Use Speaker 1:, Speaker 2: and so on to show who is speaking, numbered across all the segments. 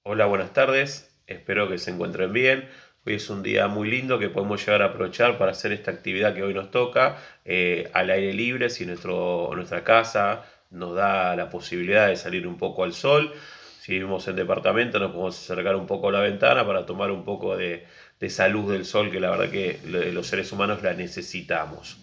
Speaker 1: Hola, buenas tardes. Espero que se encuentren bien. Hoy es un día muy lindo que podemos llegar a aprovechar para hacer esta actividad que hoy nos toca al aire libre, si nuestra casa nos da la posibilidad de salir un poco al sol. Si vivimos en departamento, nos podemos acercar un poco a la ventana para tomar un poco de esa luz del sol que la verdad que los seres humanos la necesitamos.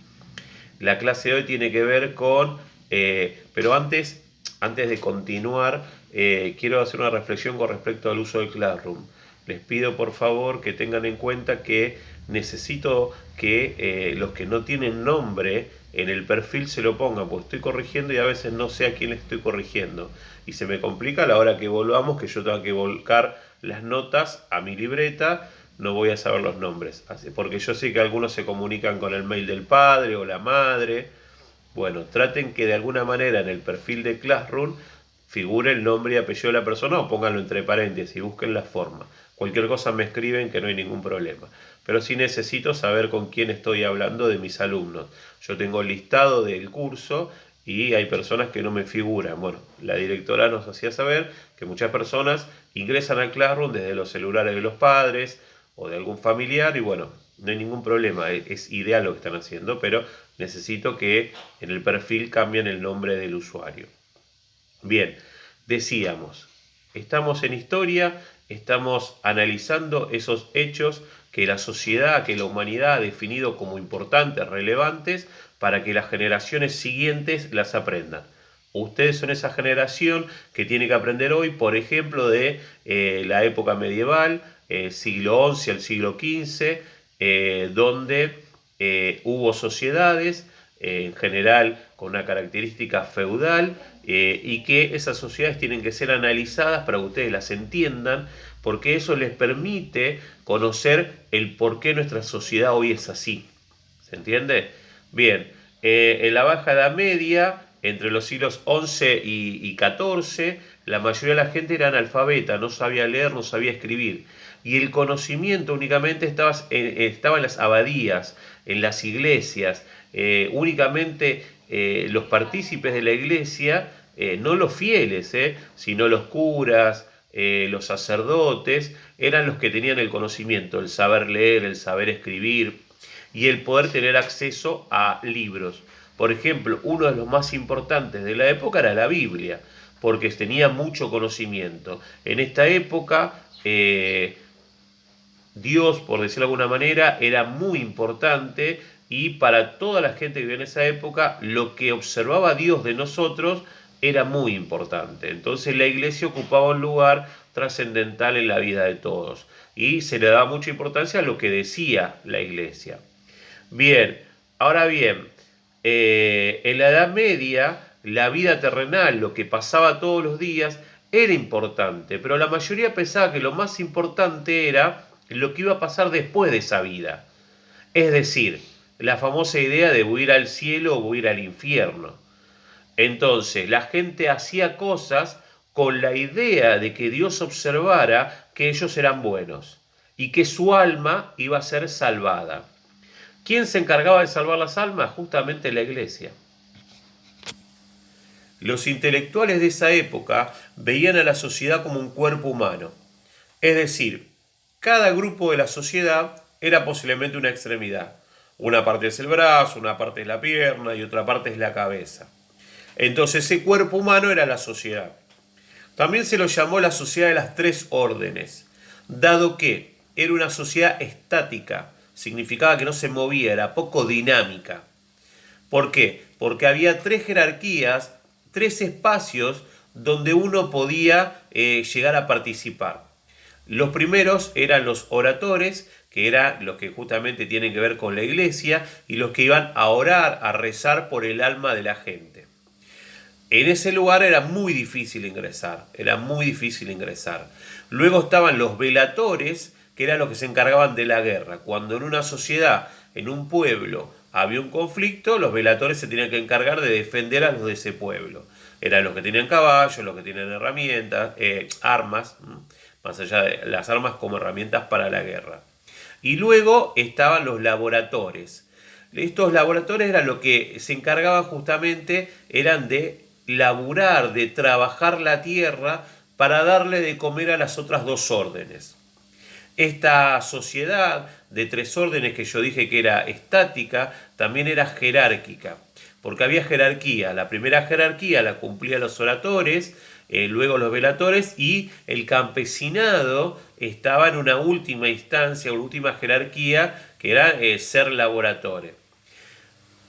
Speaker 1: La clase de hoy tiene que ver con, pero antes de continuar, quiero hacer una reflexión con respecto al uso del Classroom. Les pido por favor que tengan en cuenta que necesito que los que no tienen nombre en el perfil se lo pongan, porque estoy corrigiendo y a veces no sé a quién le estoy corrigiendo. Y se me complica a la hora que volvamos, que yo tenga que volcar las notas a mi libreta, no voy a saber los nombres, porque yo sé que algunos se comunican con el mail del padre o la madre. Bueno, traten que de alguna manera en el perfil de Classroom figure el nombre y apellido de la persona o pónganlo entre paréntesis y busquen la forma. Cualquier cosa me escriben que no hay ningún problema. Pero sí necesito saber con quién estoy hablando de mis alumnos. Yo tengo el listado del curso y hay personas que no me figuran. Bueno, la directora nos hacía saber que muchas personas ingresan al Classroom desde los celulares de los padres o de algún familiar y bueno, no hay ningún problema, es ideal lo que están haciendo, pero necesito que en el perfil cambien el nombre del usuario. Bien, decíamos, estamos en historia, estamos analizando esos hechos que la sociedad, que la humanidad ha definido como importantes, relevantes, para que las generaciones siguientes las aprendan. Ustedes son esa generación que tiene que aprender hoy, por ejemplo, de la época medieval, siglo XI al siglo XV, donde hubo sociedades, en general con una característica feudal, y que esas sociedades tienen que ser analizadas para que ustedes las entiendan, porque eso les permite conocer el por qué nuestra sociedad hoy es así. ¿Se entiende? Bien, en la Baja Edad Media, entre los siglos XI y XIV, la mayoría de la gente era analfabeta, no sabía leer, no sabía escribir. Y el conocimiento únicamente estaba en las abadías, en las iglesias. Únicamente los partícipes de la iglesia, no los fieles, sino los curas, los sacerdotes, eran los que tenían el conocimiento, el saber leer, el saber escribir y el poder tener acceso a libros. Por ejemplo, uno de los más importantes de la época era la Biblia, porque tenía mucho conocimiento. En esta época, Dios, por decirlo de alguna manera, era muy importante y para toda la gente que vivía en esa época, lo que observaba Dios de nosotros era muy importante. Entonces la iglesia ocupaba un lugar trascendental en la vida de todos y se le daba mucha importancia a lo que decía la iglesia. Bien, ahora bien, en la Edad Media, la vida terrenal, lo que pasaba todos los días, era importante, pero la mayoría pensaba que lo más importante era lo que iba a pasar después de esa vida. Es decir, la famosa idea de huir al cielo o huir al infierno. Entonces, la gente hacía cosas con la idea de que Dios observara que ellos eran buenos y que su alma iba a ser salvada. ¿Quién se encargaba de salvar las almas? Justamente la iglesia. Los intelectuales de esa época veían a la sociedad como un cuerpo humano. Es decir, cada grupo de la sociedad era posiblemente una extremidad. Una parte es el brazo, una parte es la pierna y otra parte es la cabeza. Entonces ese cuerpo humano era la sociedad. También se lo llamó la sociedad de las tres órdenes, dado que era una sociedad estática, significaba que no se movía, era poco dinámica. ¿Por qué? Porque había tres jerarquías, tres espacios donde uno podía llegar a participar. Los primeros eran los oradores, que eran los que justamente tienen que ver con la iglesia, y los que iban a orar, a rezar por el alma de la gente. En ese lugar era muy difícil ingresar, era muy difícil ingresar. Luego estaban los velatores, que eran los que se encargaban de la guerra. Cuando en una sociedad, en un pueblo, había un conflicto, los velatores se tenían que encargar de defender a los de ese pueblo. Eran los que tenían caballos, los que tenían herramientas, armas, más allá de las armas como herramientas para la guerra. Y luego estaban los laboradores. Estos laboratorios eran lo que se encargaban justamente, eran de laburar, de trabajar la tierra para darle de comer a las otras dos órdenes. Esta sociedad de tres órdenes que yo dije que era estática, también era jerárquica, porque había jerarquía. La primera jerarquía la cumplían los oratores, luego los velatores, y el campesinado estaba en una última instancia, una última jerarquía, que era ser laboratore.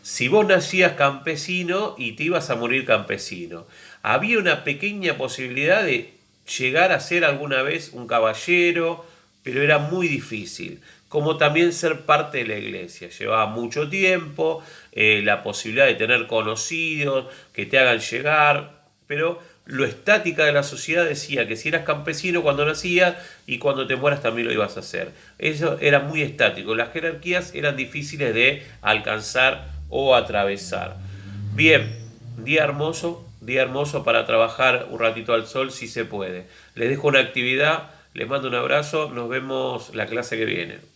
Speaker 1: Si vos nacías campesino y te ibas a morir campesino, había una pequeña posibilidad de llegar a ser alguna vez un caballero, pero era muy difícil. Como también ser parte de la iglesia. Llevaba mucho tiempo, la posibilidad de tener conocidos que te hagan llegar, pero lo estática de la sociedad decía que si eras campesino cuando nacías y cuando te mueras también lo ibas a hacer. Eso era muy estático. Las jerarquías eran difíciles de alcanzar o atravesar. Bien, día hermoso para trabajar un ratito al sol si se puede. Les dejo una actividad, les mando un abrazo, nos vemos la clase que viene.